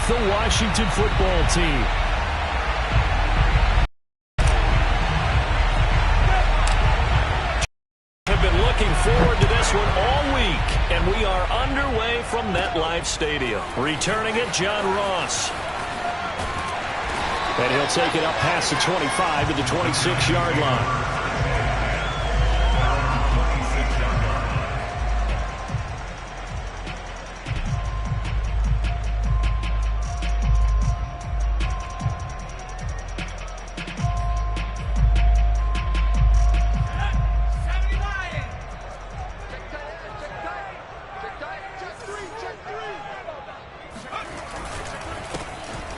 the Washington football team. Have been looking forward to this one all week, and we are underway from MetLife Stadium. Returning it, John Ross. And he'll take it up past the 25 to the 26-yard line.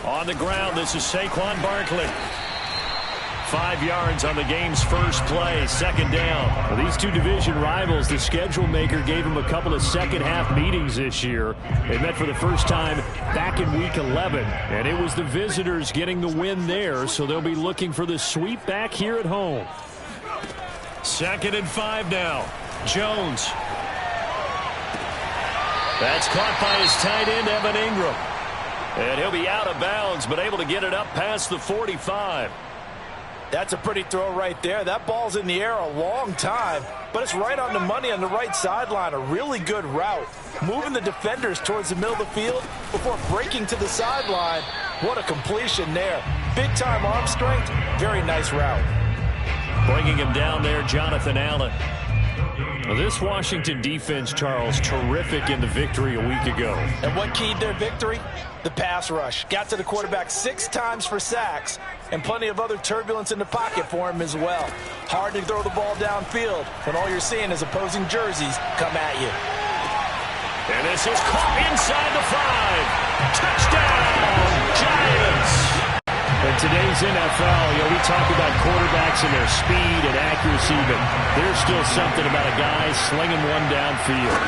On the ground, this is Saquon Barkley. 5 yards on the game's first play, second down. Well, these two division rivals, the schedule maker gave them a couple of second-half meetings this year. They met for the first time back in Week 11, and it was the visitors getting the win there, so they'll be looking for the sweep back here at home. 2nd and 5 now. Jones. That's caught by his tight end, Evan Ingram. And he'll be out of bounds, but able to get it up past the 45. That's a pretty throw right there. That ball's in the air a long time, but it's right on the money on the right sideline. A really good route. Moving the defenders towards the middle of the field before breaking to the sideline. What a completion there. Big-time arm strength. Very nice route. Bringing him down there, Jonathan Allen. Well, this Washington defense, Charles, terrific in the victory a week ago. And what keyed their victory? The pass rush. Got to the quarterback 6 times for sacks, and plenty of other turbulence in the pocket for him as well. Hard to throw the ball downfield when all you're seeing is opposing jerseys come at you. And this is caught inside the 5. Touchdown, Giants! In today's NFL, we talk about quarterbacks and their speed and accuracy, but there's still something about a guy slinging one downfield.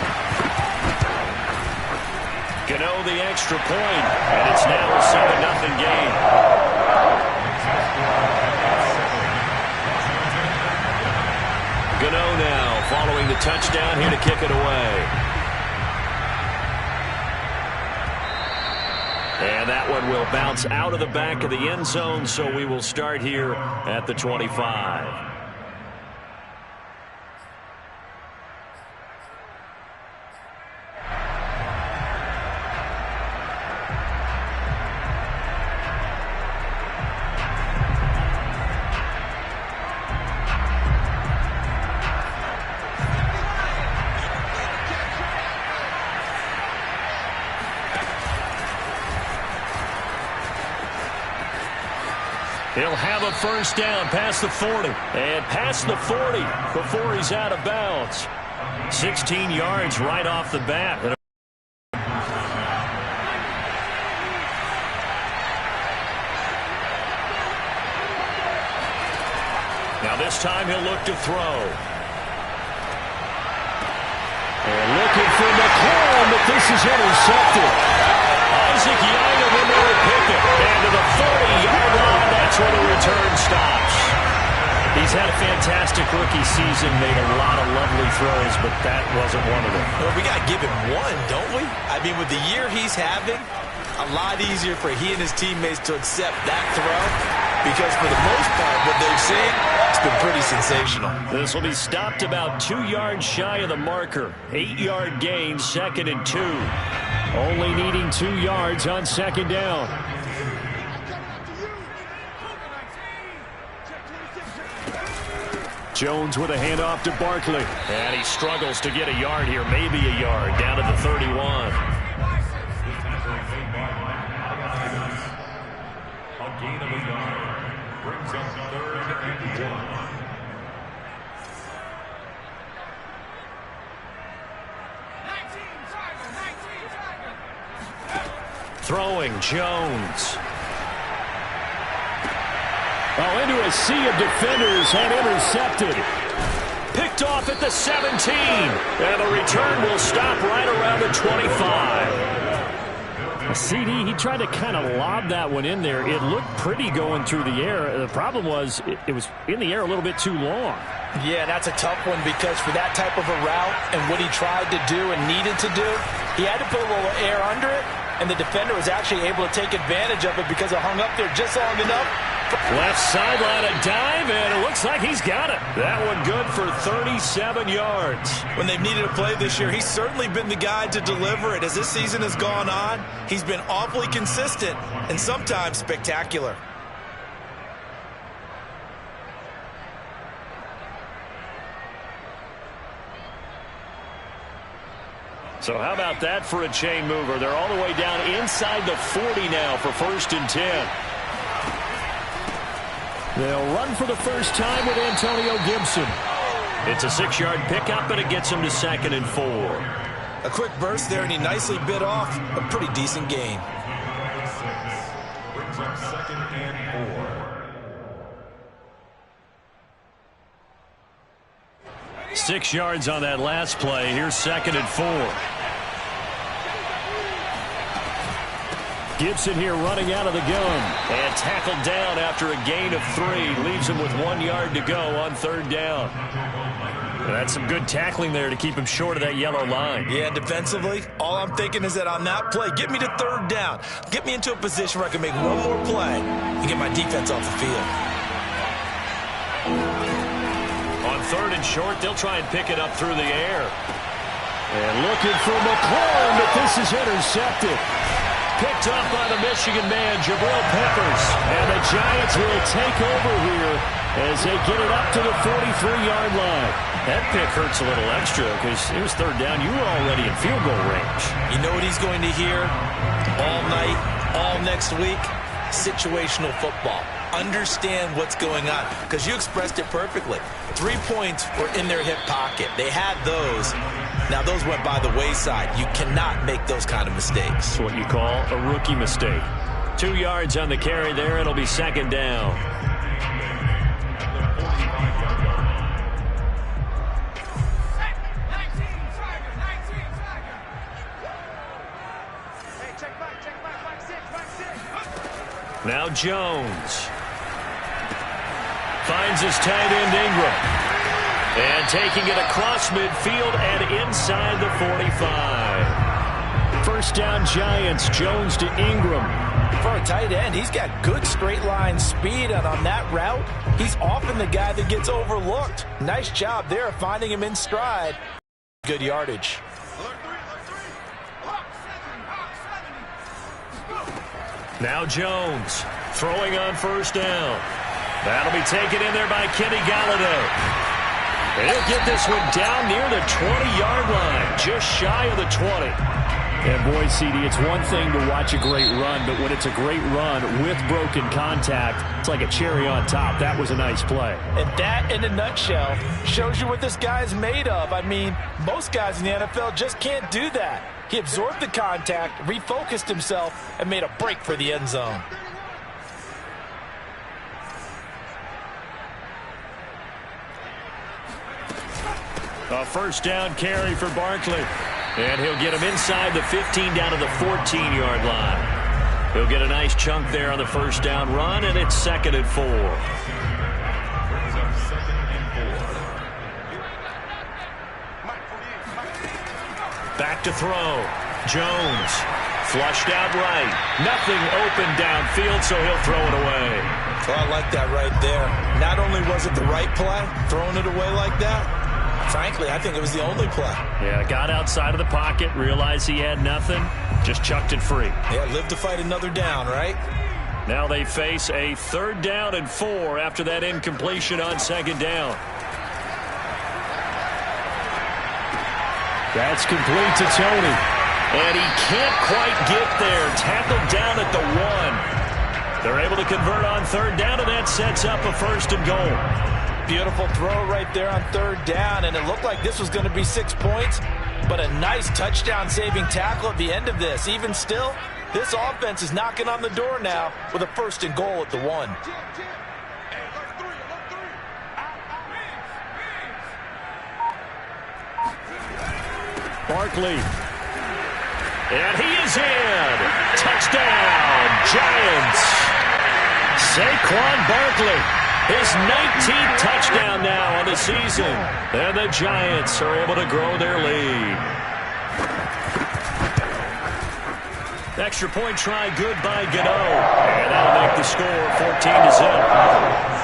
Gano the extra point, and it's now a 7-0 game. Gano now following the touchdown here to kick it away. And that one will bounce out of the back of the end zone, so we will start here at the 25. He'll have a first down past the 40. And past the 40 before he's out of bounds. 16 yards right off the bat. Now this time he'll look to throw. And looking for McCollum, but this is intercepted. Isaac Young in there to pick it. And to the 40-yard line, that's where the return stops. He's had a fantastic rookie season, made a lot of lovely throws, but that wasn't one of them. Well, we got to give him one, don't we? I mean, with the year he's having, a lot easier for he and his teammates to accept that throw, because for the most part, what they've seen, it's been pretty sensational. This will be stopped about 2 yards shy of the marker. 8-yard gain, 2nd and 2. Only needing 2 yards on second down. Jones with a handoff to Barkley. And he struggles to get a yard here, maybe a yard, down to the 31. A gain of a yard brings up 3rd and 1. Throwing Jones. Oh, into a sea of defenders and intercepted. Picked off at the 17. And the return will stop right around the 25. CD, he tried to kind of lob that one in there. It looked pretty going through the air. The problem was it was in the air a little bit too long. Yeah, that's a tough one because for that type of a route and what he tried to do and needed to do, he had to put a little air under it. and the defender was actually able to take advantage of it because it hung up there just long enough. Left sideline, a dive, and it looks like he's got it. That one good for 37 yards. When they've needed a play this year, he's certainly been the guy to deliver it. As this season has gone on, he's been awfully consistent and sometimes spectacular. So how about that for a chain mover? They're all the way down inside the 40 now for 1st and 10. They'll run for the first time with Antonio Gibson. It's a 6-yard pickup, and it gets him to 2nd and 4. A quick burst there, and he nicely bit off a pretty decent gain. Brings up 2nd and 4. 6 yards on that last play. Here's 2nd and 4. Gibson here running out of the gun. And tackled down after a gain of 3. Leaves him with 1 yard to go on 3rd down. And that's some good tackling there to keep him short of that yellow line. Yeah, defensively, all I'm thinking is that on that play, get me to 3rd down. Get me into a position where I can make one more play and get my defense off the field. On 3rd and short, they'll try and pick it up through the air. And looking for McLaurin, but this is intercepted. Picked up by the Michigan man, Jabril Peppers. And the Giants will take over here as they get it up to the 43-yard line. That pick hurts a little extra because it was 3rd down. You were already in field goal range. You know what he's going to hear all night, all next week? Situational football. Understand what's going on, because you expressed it perfectly. 3 points were in their hip pocket. They had those. Now, those went by the wayside. You cannot make those kind of mistakes. It's what you call a rookie mistake. 2 yards on the carry there. It'll be 2nd down. Now Jones finds his tight end Ingram. And taking it across midfield and inside the 45. 1st down Giants, Jones to Ingram. For a tight end, he's got good straight line speed, and on that route, he's often the guy that gets overlooked. Nice job there finding him in stride. Good yardage. Now Jones throwing on 1st down. That'll be taken in there by Kenny Galladay. And he'll get this one down near the 20-yard line, just shy of the 20. And boy, CD, it's one thing to watch a great run, but when it's a great run with broken contact, it's like a cherry on top. That was a nice play. And that, in a nutshell, shows you what this guy's made of. I mean, most guys in the NFL just can't do that. He absorbed the contact, refocused himself, and made a break for the end zone. A 1st down carry for Barkley. And he'll get him inside the 15 down to the 14-yard line. He'll get a nice chunk there on the 1st down run, and it's 2nd and 4. Back to throw. Jones flushed out right. Nothing open downfield, so he'll throw it away. Well, I like that right there. Not only was it the right play, throwing it away like that, frankly, I think it was the only play. Yeah, got outside of the pocket, realized he had nothing, just chucked it free. Yeah, live to fight another down, right? Now they face a 3rd down and 4 after that incompletion on 2nd down. That's complete to Tony. And he can't quite get there. Tackled down at the 1. They're able to convert on 3rd down, and that sets up a 1st and goal. Beautiful throw right there on 3rd down, and it looked like this was going to be 6 points, but a nice touchdown-saving tackle at the end of this. Even still, this offense is knocking on the door now with a 1st and goal at the 1. Barkley. And he is in. Touchdown, Giants. Saquon Barkley. His 19th touchdown now on the season. And the Giants are able to grow their lead. Extra point try good by Gano. And that'll make the score 14-0.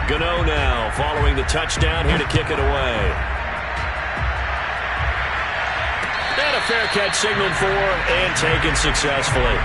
Gano now following the touchdown here to kick it away. And a fair catch signaled for and taken successfully.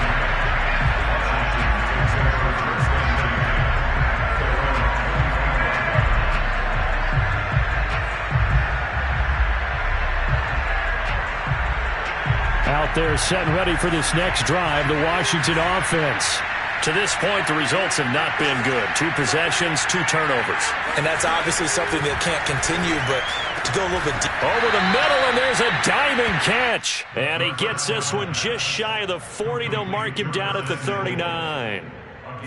Out there set and ready for this next drive, the Washington offense. To this point, the results have not been good. 2 possessions, 2 turnovers. And that's obviously something that can't continue, but to go a little bit deep. Over the middle, and there's a diving catch. And he gets this one just shy of the 40. They'll mark him down at the 39.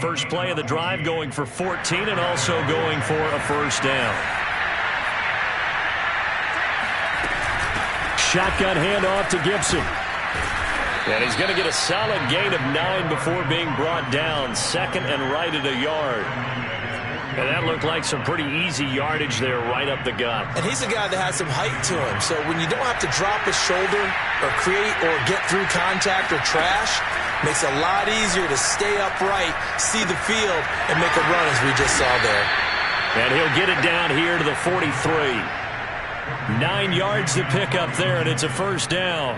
First play of the drive going for 14 and also going for a first down. Shotgun handoff to Gibson. And he's going to get a solid gain of 9 before being brought down. Second and right at a yard. And that looked like some pretty easy yardage there right up the gut. And he's a guy that has some height to him. So when you don't have to drop his shoulder or create or get through contact or trash, makes it a lot easier to stay upright, see the field, and make a run as we just saw there. And he'll get it down here to the 43. 9 yards to pick up there, and it's a first down.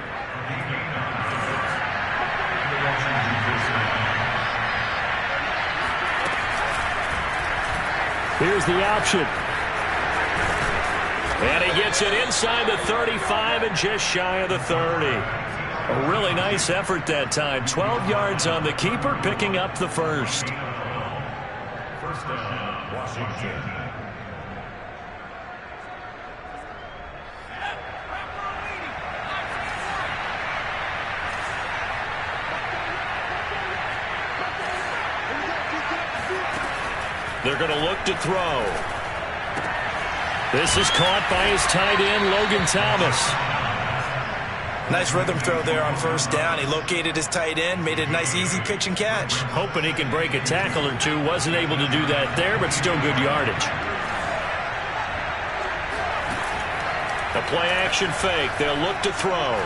Here's the option. And he gets it inside the 35 and just shy of the 30. A really nice effort that time. 12 yards on the keeper, picking up the first. First down, Washington. They're going to look to throw. This is caught by his tight end, Logan Thomas. Nice rhythm throw there on first down. He located his tight end, made it a nice easy pitch and catch. Hoping he can break a tackle or two. Wasn't able to do that there, but still good yardage. A play action fake. They'll look to throw.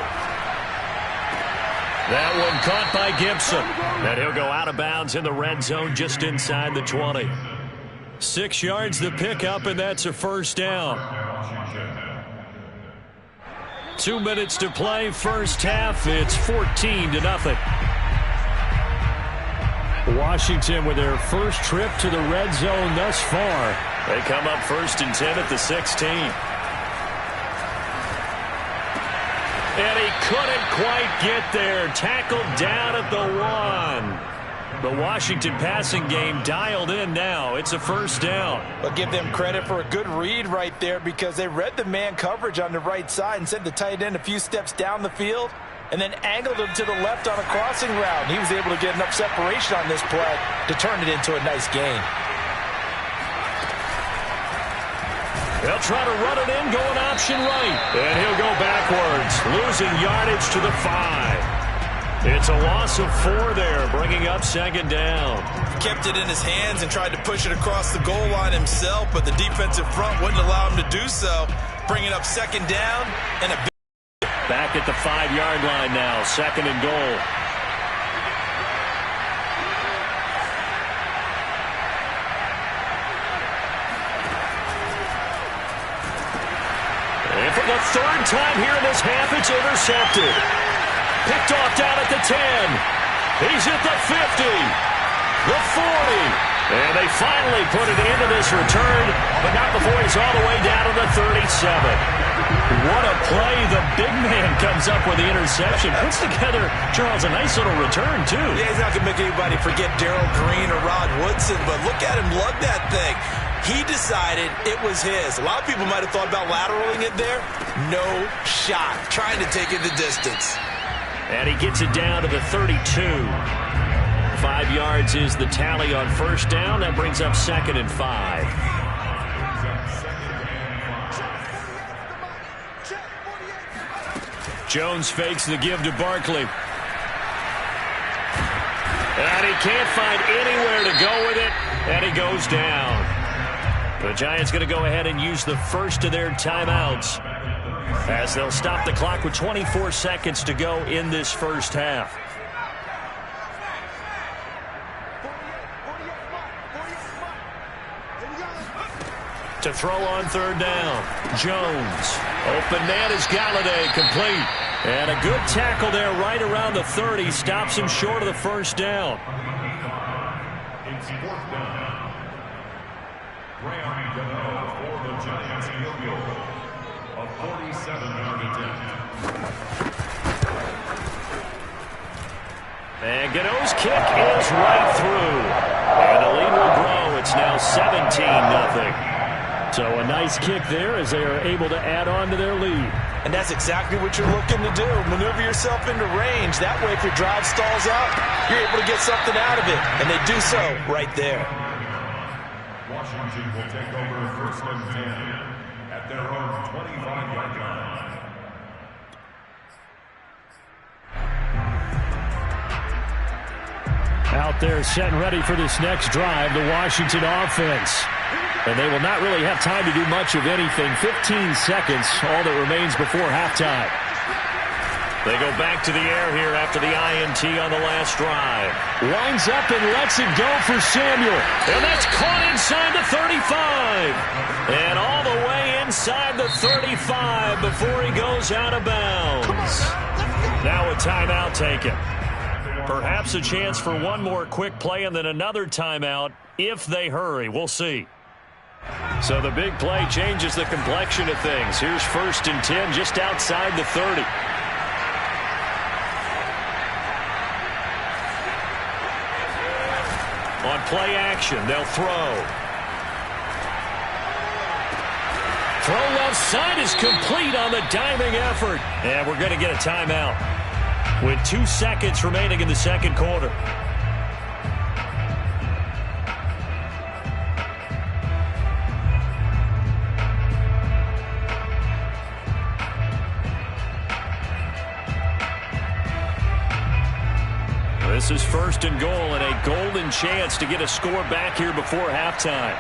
That one caught by Gibson. And he'll go out of bounds in the red zone just inside the 20. 6 yards to pick up, and that's a first down. 2 minutes to play, first half. It's 14-0. Washington with their first trip to the red zone thus far. They come up 1st and 10 at the 16. And he couldn't quite get there. Tackled down at the 1. The Washington passing game dialed in now. It's a first down. But give them credit for a good read right there because they read the man coverage on the right side and sent the tight end a few steps down the field and then angled him to the left on a crossing route. And he was able to get enough separation on this play to turn it into a nice gain. They'll try to run it in, going option right. And he'll go backwards, losing yardage to the 5. It's a loss of 4 there, bringing up second down. Kept it in his hands and tried to push it across the goal line himself, but the defensive front wouldn't allow him to do so. Bringing up second down and a big... Back at the 5-yard line now, second and goal. And for the 3rd time here in this half, it's intercepted. Picked off down at the 10. He's at the 50. The 40. And they finally put it into this return, but not before he's all the way down to the 37. What a play. The big man comes up with the interception. Puts together, Charles, a nice little return, too. Yeah, he's not going to make anybody forget Darrell Green or Rod Woodson, but look at him lug that thing. He decided it was his. A lot of people might have thought about lateraling it there. No shot. Trying to take it the distance. And he gets it down to the 32. 5 yards is the tally on first down. That brings up 2nd and 5. Jones fakes the give to Barkley. And he can't find anywhere to go with it, and he goes down. The Giants going to go ahead and use the first of their timeouts as they'll stop the clock with 24 seconds to go in this first half. To throw on third down, Jones. Open man is Galladay, complete. And a good tackle there right around the 30. Stops him short of the first down. It's fourth down. Graham Gano for the Giants field goal. A 47-yard attempt. And Gano's kick is right through. And the lead will grow. It's now 17-0. So a nice kick there as they are able to add on to their lead. And that's exactly what you're looking to do. Maneuver yourself into range. That way, if your drive stalls out, you're able to get something out of it. And they do so right there. Washington will take over first and 10 at their own 25-yard line. Out there set and ready for this next drive, the Washington offense. And they will not really have time to do much of anything. 15 seconds, all that remains before halftime. They go back to the air here after the INT on the last drive. Winds up and lets it go for Samuel. And that's caught inside the 35. And all the way inside the 35 before he goes out of bounds. Now a timeout taken. Perhaps a chance for one more quick play and then another timeout if they hurry. We'll see. So the big play changes the complexion of things. Here's first and 10 just outside the 30. On play action, they'll throw. Throw left side is complete on the diving effort. And we're going to get a timeout with 2 seconds remaining in the second quarter. This is first and goal and a golden chance to get a score back here before halftime.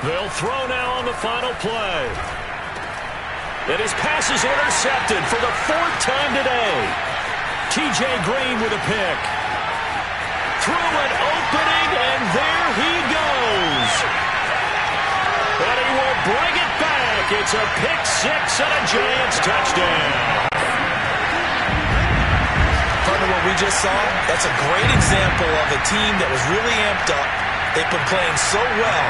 They'll throw now on the final play. And his pass is intercepted for the 4th time today. T.J. Green with a pick. Through an opening, and there he goes. And he will bring it back. It's a pick six and a Giants touchdown. Partner, what we just saw, that's a great example of a team that was really amped up. They've been playing so well,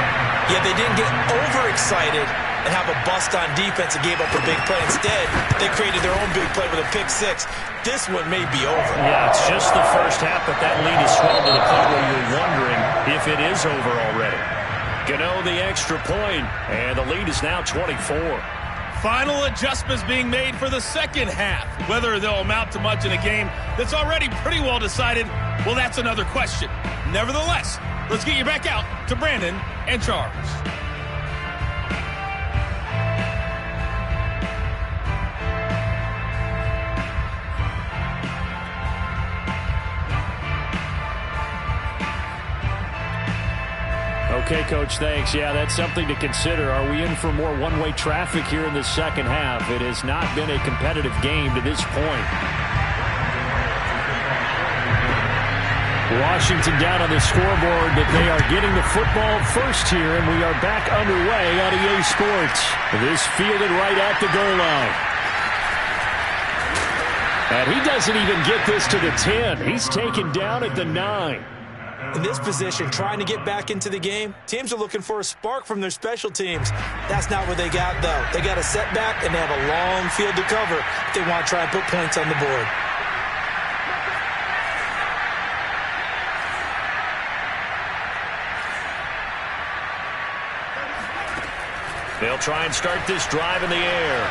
yet they didn't get overexcited and have a bust on defense and gave up a big play. Instead, they created their own big play with a pick six. This one may be over. Yeah, it's just the first half, but that lead is swelled to the point where you're wondering if it is over already. Gano the extra point, and the lead is now 24. Final adjustments being made for the second half. Whether they'll amount to much in a game that's already pretty well decided, well, that's another question. Nevertheless, let's get you back out to Brandon and Charles. Okay, Coach, thanks. Yeah, that's something to consider. Are we in for more one-way traffic here in the second half? It has not been a competitive game to this point. Washington down on the scoreboard, but they are getting the football first here, and we are back underway on EA Sports. This fielded right at the goal line. And he doesn't even get this to the 10. He's taken down at the 9. In this position, trying to get back into the game, teams are looking for a spark from their special teams. That's not what they got, though. They got a setback, and they have a long field to cover if they want to try and put points on the board. They'll try and start this drive in the air.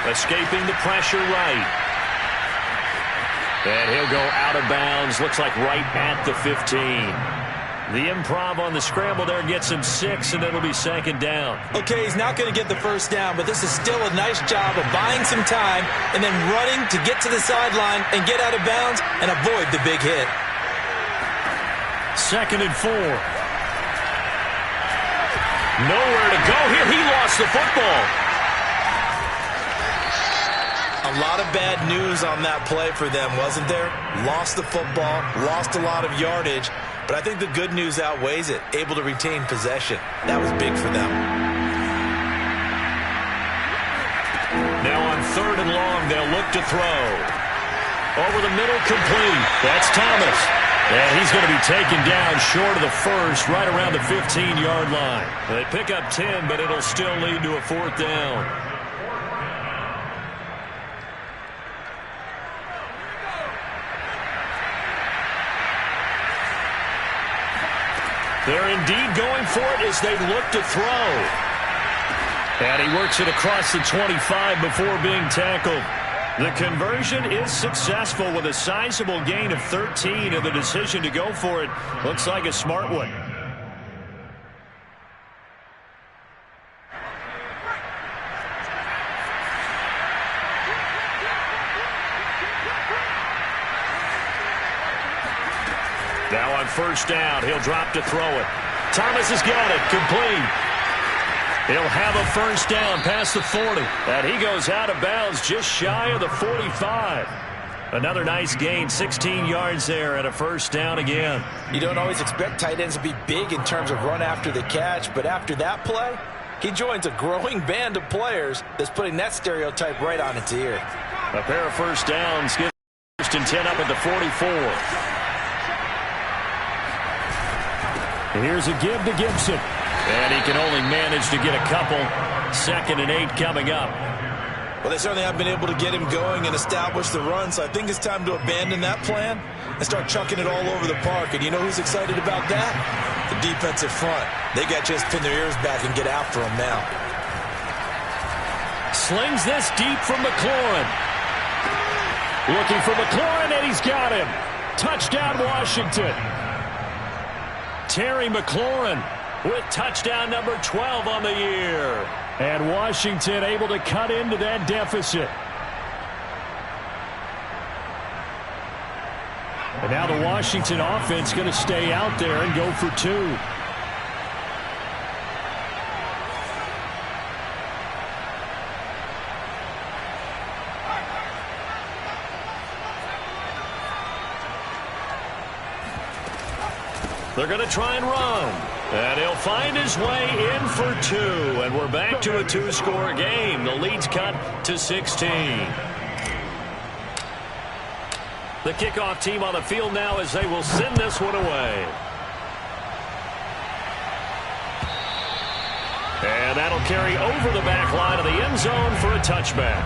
Escaping the pressure right. And he'll go out of bounds. Looks like right at the 15. The improv on the scramble there gets him 6, and it'll be second down. Okay, he's not going to get the first down, but this is still a nice job of buying some time and then running to get to the sideline and get out of bounds and avoid the big hit. 2nd and 4. Nowhere to go here. He lost the football. A lot of bad news on that play for them, wasn't there? Lost the football, lost a lot of yardage, but I think the good news outweighs it. Able to retain possession. That was big for them. Now on 3rd and long, they'll look to throw. Over the middle, complete. That's Thomas. And he's going to be taken down short of the first, right around the 15-yard line. They pick up 10, but it'll still lead to a 4th down. They're indeed going for it as they look to throw. And he works it across the 25 before being tackled. The conversion is successful with a sizable gain of 13, and the decision to go for it looks like a smart one. Now on 1st down, he'll drop to throw it. Thomas has got it, complete. He'll have a 1st down past the 40. And he goes out of bounds just shy of the 45. Another nice gain, 16 yards there and a 1st down again. You don't always expect tight ends to be big in terms of run after the catch, but after that play, he joins a growing band of players that's putting that stereotype right on its ear. A pair of 1st downs get 1st and 10 up at the 44. Here's a give to Gibson. And he can only manage to get a couple. 2nd and 8 coming up. Well, they certainly have been able to get him going and establish the run, so I think it's time to abandon that plan and start chucking it all over the park. And you know who's excited about that? The defensive front. They got to just pin their ears back and get after him now. Slings this deep from McLaurin. Looking for McLaurin, and he's got him. Touchdown, Washington. Terry McLaurin with touchdown number 12 on the year. And Washington able to cut into that deficit. And now the Washington offense going to stay out there and go for 2. They're going to try and run. And he'll find his way in for 2. And we're back to a 2-score game. The lead's cut to 16. The kickoff team on the field now as they will send this one away. And that'll carry over the back line of the end zone for a touchback.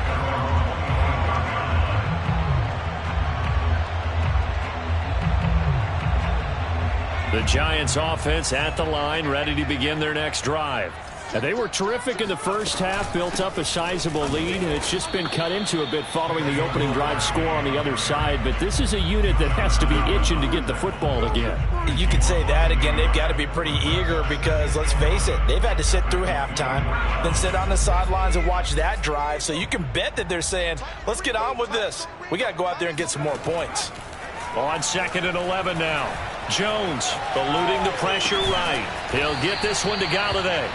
The Giants offense at the line, ready to begin their next drive. And they were terrific in the first half, built up a sizable lead, and it's just been cut into a bit following the opening drive score on the other side. But this is a unit that has to be itching to get the football again. You could say that again. They've got to be pretty eager because, let's face it, they've had to sit through halftime, then sit on the sidelines and watch that drive. So you can bet that they're saying, let's get on with this. We got to go out there and get some more points. On 2nd and 11 now. Jones eluding the pressure right. He'll get this one to Galladay.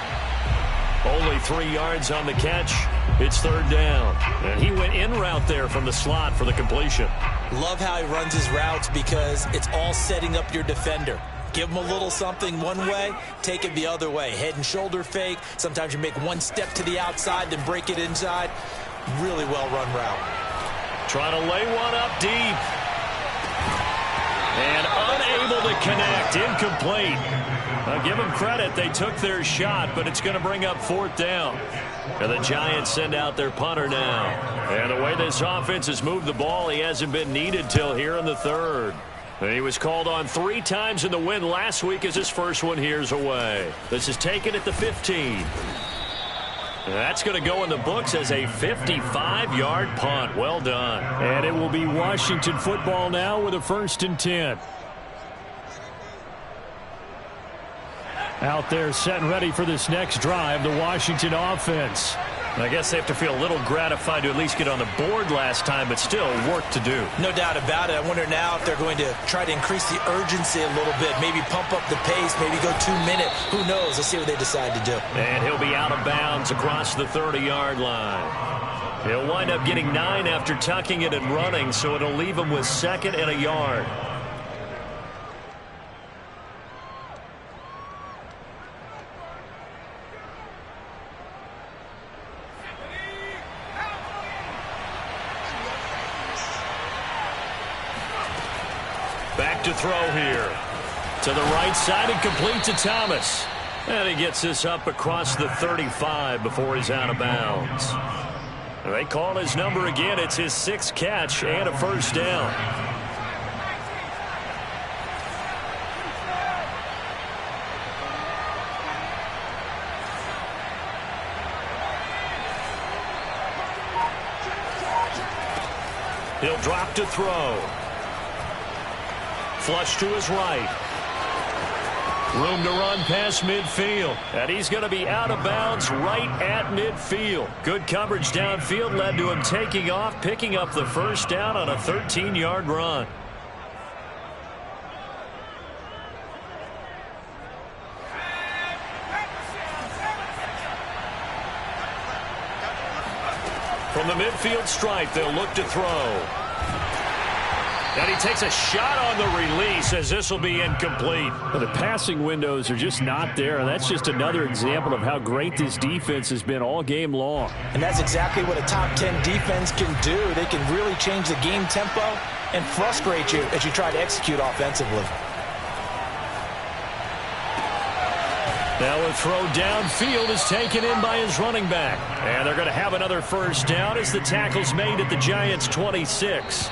Only 3 yards on the catch. It's 3rd down. And he went in route there from the slot for the completion. Love how he runs his routes because it's all setting up your defender. Give him a little something one way, take it the other way. Head and shoulder fake. Sometimes you make one step to the outside, then break it inside. Really well run route. Trying to lay one up deep. And unable to connect. Incomplete. I'll give them credit. They took their shot, but it's going to bring up 4th down. And the Giants send out their punter now. And the way this offense has moved the ball, he hasn't been needed till here in the 3rd. And he was called on 3 times in the win last week as his first one here's away. This is taken at the 15. And that's going to go in the books as a 55-yard punt. Well done. And it will be Washington football now with a 1st and 10. Out there set and ready for this next drive, the Washington offense. I guess they have to feel a little gratified to at least get on the board last time, but still work to do. No doubt about it. I wonder now if they're going to try to increase the urgency a little bit, maybe pump up the pace, maybe go 2 minutes. Who knows? Let's see what they decide to do. And he'll be out of bounds across the 30-yard line. He'll wind up getting 9 after tucking it and running, so it'll leave him with 2nd and a yard. Back to throw here. To the right side and complete to Thomas. And he gets this up across the 35 before he's out of bounds. They call his number again. It's his 6th catch and a first down. He'll drop to throw. Flush to his right. Room to run past midfield. And he's going to be out of bounds right at midfield. Good coverage downfield led to him taking off, picking up the first down on a 13-yard run. From the midfield stripe, they'll look to throw. And he takes a shot on the release as this will be incomplete. Well, the passing windows are just not there. That's just another example of how great this defense has been all game long. And that's exactly what a top 10 defense can do. They can really change the game tempo and frustrate you as you try to execute offensively. Now a throw downfield is taken in by his running back. And they're going to have another first down as the tackle's made at the Giants' 26.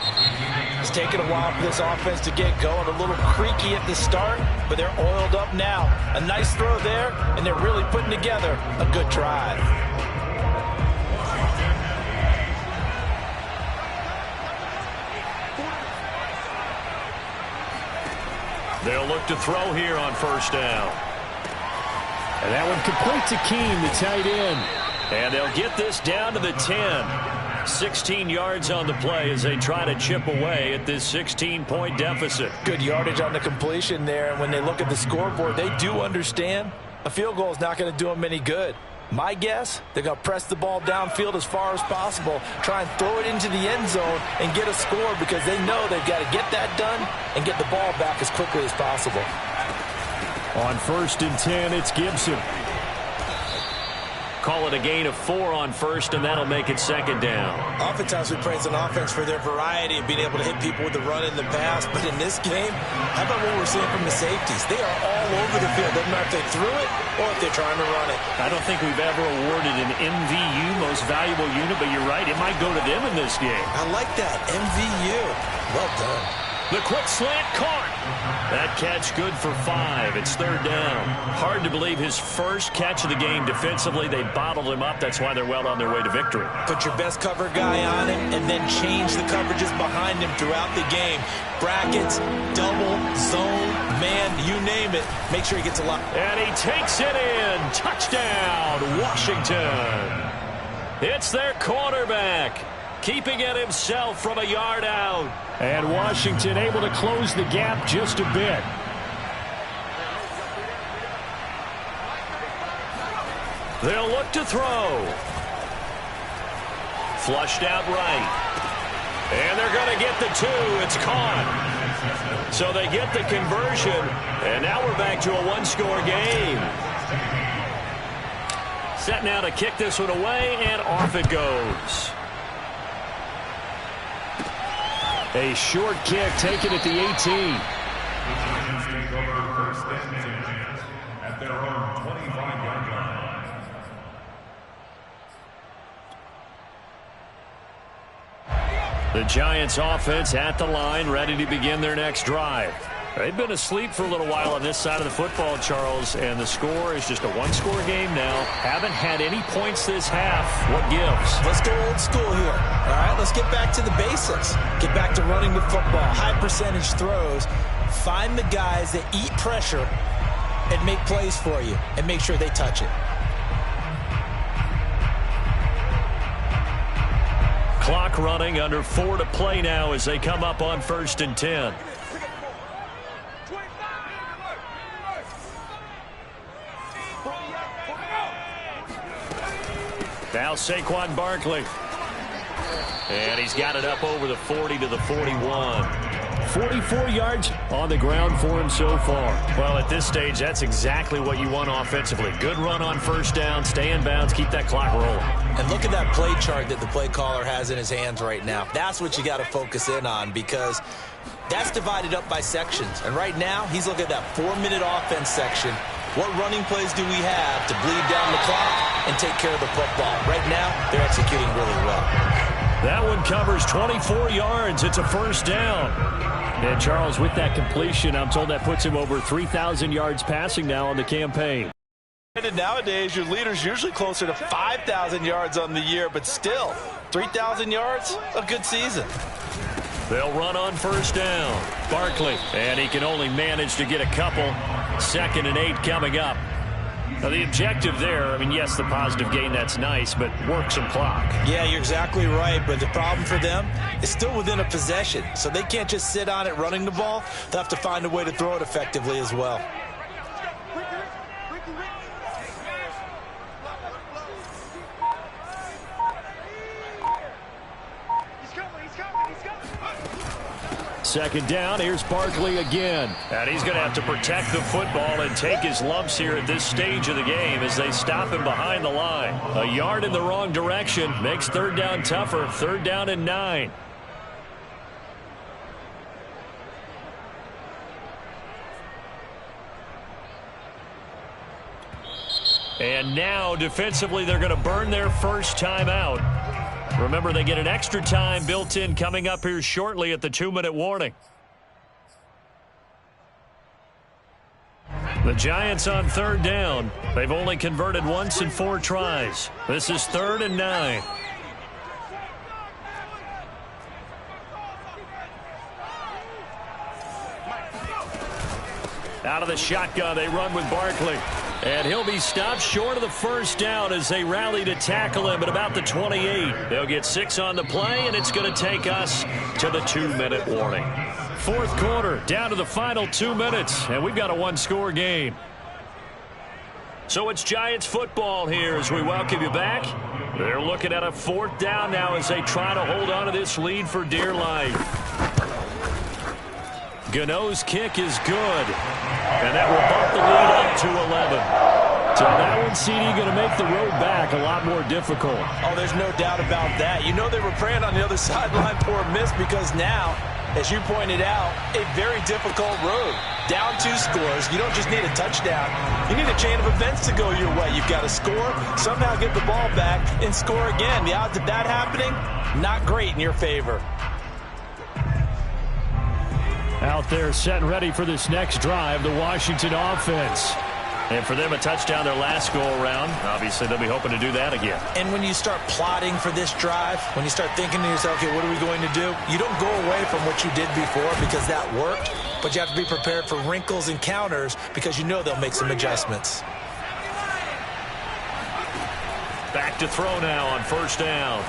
It's taken a while for this offense to get going. A little creaky at the start, but they're oiled up now. A nice throw there, and they're really putting together a good drive. They'll look to throw here on first down. And that one complete to Keene, the tight end. And they'll get this down to the 10. 16 yards on the play as they try to chip away at this 16-point deficit. Good yardage on the completion there. And when they look at the scoreboard, they do understand a field goal is not going to do them any good. My guess, they're going to press the ball downfield as far as possible, try and throw it into the end zone and get a score because they know they've got to get that done and get the ball back as quickly as possible. On 1st and 10, it's Gibson. Call it a gain of 4 on first, and that'll make it 2nd down. Oftentimes we praise an offense for their variety of being able to hit people with the run and the pass, but in this game, how about what we're seeing from the safeties? They are all over the field. Doesn't matter if they threw it or if they're trying to run it. I don't think we've ever awarded an MVU, most valuable unit, but you're right, it might go to them in this game. I like that, MVU. Well done. The quick slant caught. That catch good for 5. It's 3rd down. Hard to believe his first catch of the game defensively. They bottled him up. That's why they're well on their way to victory. Put your best cover guy on him and then change the coverages behind him throughout the game. Brackets, double, zone, man, you name it. Make sure he gets a lot. And he takes it in. Touchdown, Washington. It's their quarterback, keeping it himself from a yard out. And Washington able to close the gap just a bit. They'll look to throw. Flushed out right. And they're going to get the 2. It's caught. So they get the conversion. And now we're back to a 1-score game. Set now to kick this one away, and off it goes. A short kick taken at the 18. Giants take over 1st and 10 at their own 25-yard line. The Giants offense at the line, ready to begin their next drive. They've been asleep for a little while on this side of the football, Charles, and the score is just a 1-score game now. Haven't had any points this half. What gives? Let's go old school here. All right, let's get back to the basics. Get back to running the football, high percentage throws. Find the guys that eat pressure and make plays for you and make sure they touch it. Clock running, under 4 to play now as they come up on 1st and 10. Now Saquon Barkley. And he's got it up over the 40 to the 41. 44 yards on the ground for him so far. Well, at this stage, that's exactly what you want offensively. Good run on 1st down, stay in bounds, keep that clock rolling. And look at that play chart that the play caller has in his hands right now. That's what you got to focus in on, because that's divided up by sections. And right now, he's looking at that 4-minute offense section. What running plays do we have to bleed down the clock and take care of the football? Right now, they're executing really well. That one covers 24 yards. It's a 1st down. And Charles, with that completion, I'm told that puts him over 3,000 yards passing now on the campaign. And nowadays, your leader's usually closer to 5,000 yards on the year, but still, 3,000 yards, a good season. They'll run on 1st down. Barkley, and he can only manage to get a couple. 2nd and 8 coming up. Now, the objective there, I mean, yes, the positive gain, that's nice, but work some clock. Yeah, you're exactly right, but the problem for them is still within a possession, so they can't just sit on it running the ball. They'll have to find a way to throw it effectively as well. Second down, here's Barkley again. And he's going to have to protect the football and take his lumps here at this stage of the game as they stop him behind the line. A yard in the wrong direction makes 3rd down tougher. 3rd down and 9. And now defensively they're going to burn their first time out. Remember, they get an extra time built in coming up here shortly at the 2-minute warning. The Giants on 3rd down. They've only converted once in 4 tries. This is 3rd and 9. Out of the shotgun, they run with Barkley. And he'll be stopped short of the 1st down as they rally to tackle him at about the 28. They'll get 6 on the play, and it's going to take us to the 2-minute warning. 4th quarter, down to the final 2 minutes, and we've got a 1-score game. So it's Giants football here as we welcome you back. They're looking at a 4th down now as they try to hold on to this lead for dear life. Gano's kick is good, and that will bump the lead up to 11. So that one, CD, going to make the road back a lot more difficult. Oh, there's no doubt about that. You know they were praying on the other sideline for a miss, because now, as you pointed out, a very difficult road. Down 2 scores. You don't just need a touchdown. You need a chain of events to go your way. You've got to score, somehow get the ball back, and score again. The odds of that happening, not great in your favor. Out there set and ready for this next drive, the Washington offense. And for them, a touchdown their last go-around. Obviously, they'll be hoping to do that again. And when you start plotting for this drive, when you start thinking to yourself, okay, what are we going to do? You don't go away from what you did before because that worked, but you have to be prepared for wrinkles and counters because you know they'll make some adjustments. Back to throw now on 1st down.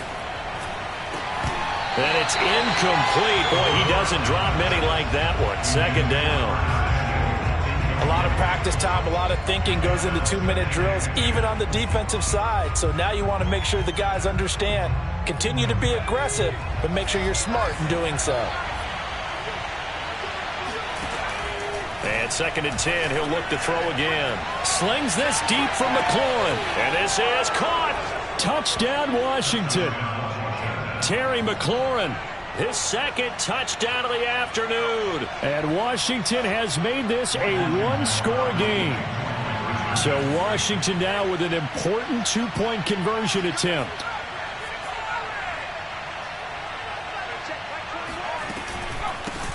And it's incomplete. Boy, he doesn't drop many like that one. 2nd down. A lot of practice time, a lot of thinking goes into 2-minute drills, even on the defensive side. So now you want to make sure the guys understand. Continue to be aggressive, but make sure you're smart in doing so. And 2nd and 10, he'll look to throw again. Slings this deep from McLaurin. And this is caught. Touchdown, Washington. Terry McLaurin, his 2nd touchdown of the afternoon. And Washington has made this a 1-score game. So Washington now with an important 2-point conversion attempt.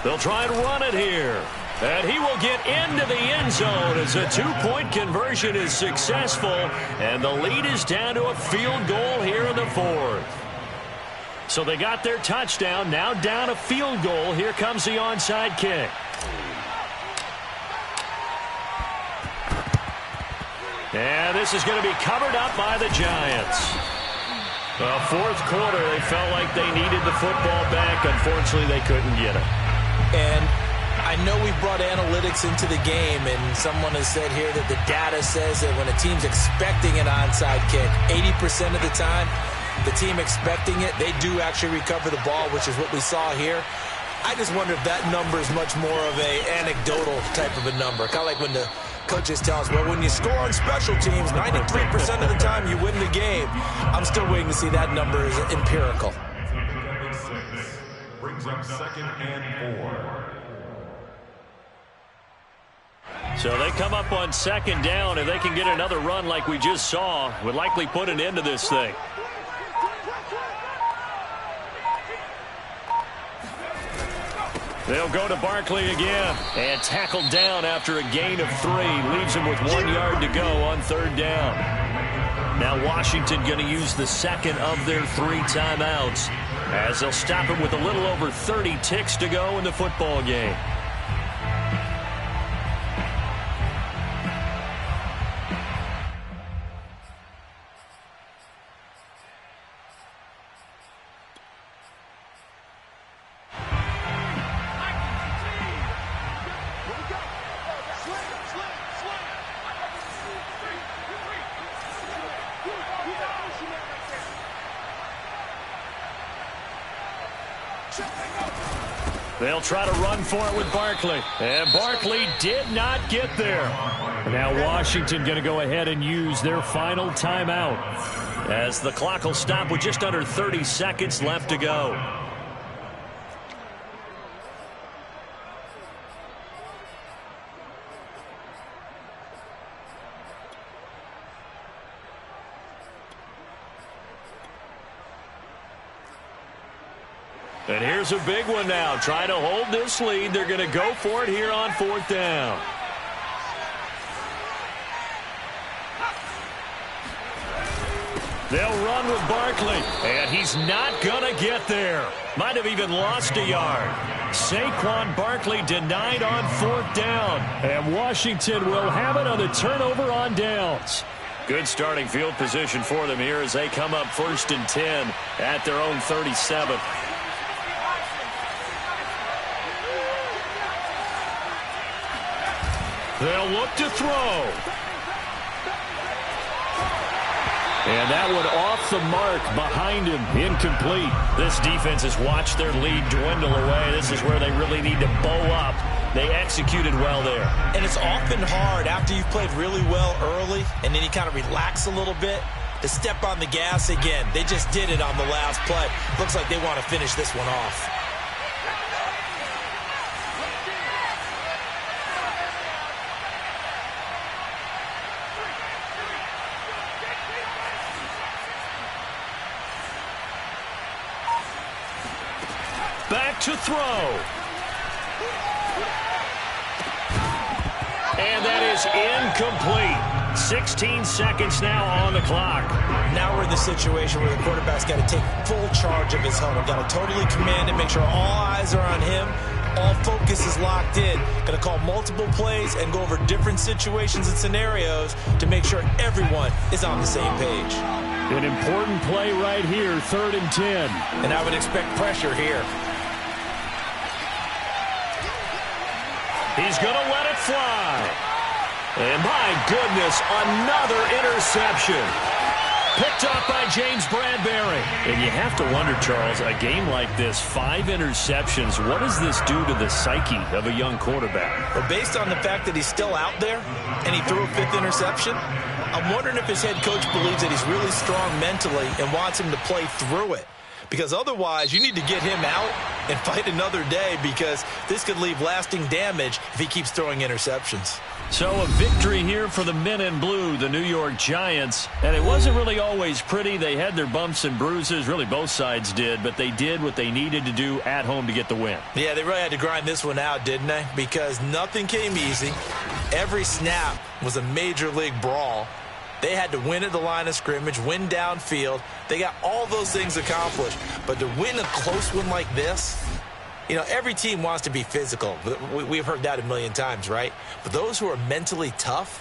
They'll try and run it here. And he will get into the end zone as a 2-point conversion is successful. And the lead is down to a field goal here in the 4th. So they got their touchdown, now down a field goal. Here comes the onside kick. And this is going to be covered up by the Giants. Well, fourth quarter, they felt like they needed the football back. Unfortunately, they couldn't get it. And I know we've brought analytics into the game, and someone has said here that the data says that when a team's expecting an onside kick, 80% of the time, the team expecting it, they do actually recover the ball, which is what we saw here. I just wonder if that number is much more of a anecdotal type of a number. Kind of like when the coaches tell us, well, when you score on special teams, 93% of the time you win the game. I'm still waiting to see that number is empirical. Brings up 2nd and 4. So they come up on 2nd down. If they can get another run like we just saw, would likely put an end to this thing. They'll go to Barkley again and tackled down after a gain of 3. Leaves him with 1 yard to go on 3rd down. Now Washington going to use the second of their 3 timeouts as they'll stop him with a little over 30 ticks to go in the football game. They'll try to run for it with Barkley. And Barkley did not get there. Now Washington going to go ahead and use their final timeout as the clock will stop with just under 30 seconds left to go. And here's a big one now. Trying to hold this lead. They're going to go for it here on 4th down. They'll run with Barkley. And he's not going to get there. Might have even lost a yard. Saquon Barkley denied on 4th down. And Washington will have it on the turnover on downs. Good starting field position for them here as they come up 1st and 10 at their own 37. They'll look to throw. And that one off the mark behind him, incomplete. This defense has watched their lead dwindle away. This is where they really need to bow up. They executed well there. And it's often hard after you've played really well early and then you kind of relax a little bit to step on the gas again. They just did it on the last play. Looks like they want to finish this one off. Back to throw. And that is incomplete. 16 seconds now on the clock. Now we're in the situation where the quarterback's got to take full charge of his huddle. Got to totally command it, make sure all eyes are on him. All focus is locked in. Going to call multiple plays and go over different situations and scenarios to make sure everyone is on the same page. An important play right here, 3rd and 10. And I would expect pressure here. He's going to let it fly. And my goodness, another interception. Picked off by James Bradbury. And you have to wonder, Charles, a game like this, 5 interceptions, what does this do to the psyche of a young quarterback? Well, based on the fact that he's still out there and he threw a 5th interception, I'm wondering if his head coach believes that he's really strong mentally and wants him to play through it. Because otherwise, you need to get him out and fight another day because this could leave lasting damage if he keeps throwing interceptions. So a victory here for the men in blue, the New York Giants. And it wasn't really always pretty. They had their bumps and bruises. Really, both sides did. But they did what they needed to do at home to get the win. Yeah, they really had to grind this one out, didn't they? Because nothing came easy. Every snap was a major league brawl. They had to win at the line of scrimmage, win downfield. They got all those things accomplished. But to win a close one like this, you know, every team wants to be physical. We've heard that a million times, right? But those who are mentally tough,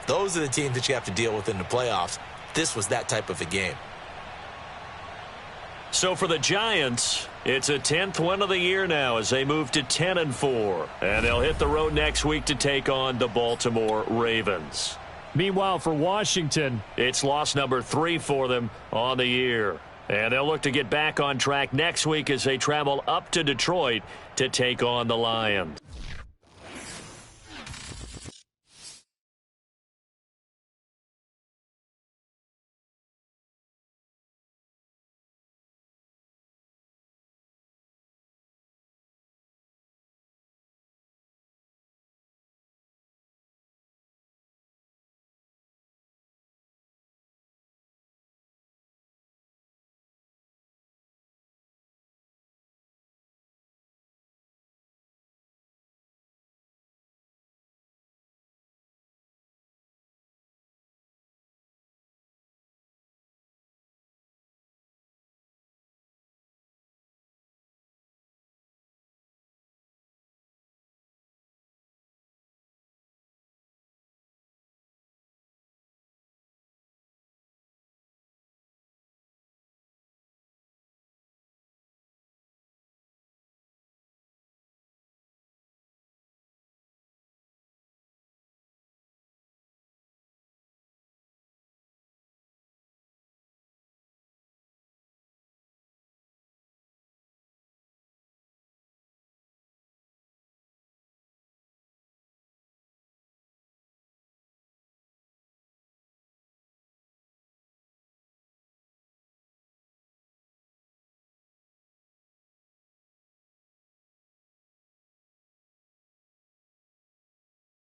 Those are the teams that you have to deal with in the playoffs. This was that type of a game. So for the Giants, it's a 10th win of the year now as they move to 10-4. And they'll hit the road next week to take on the Baltimore Ravens. Meanwhile, for Washington, it's loss number 3 for them on the year. And they'll look to get back on track next week as they travel up to Detroit to take on the Lions.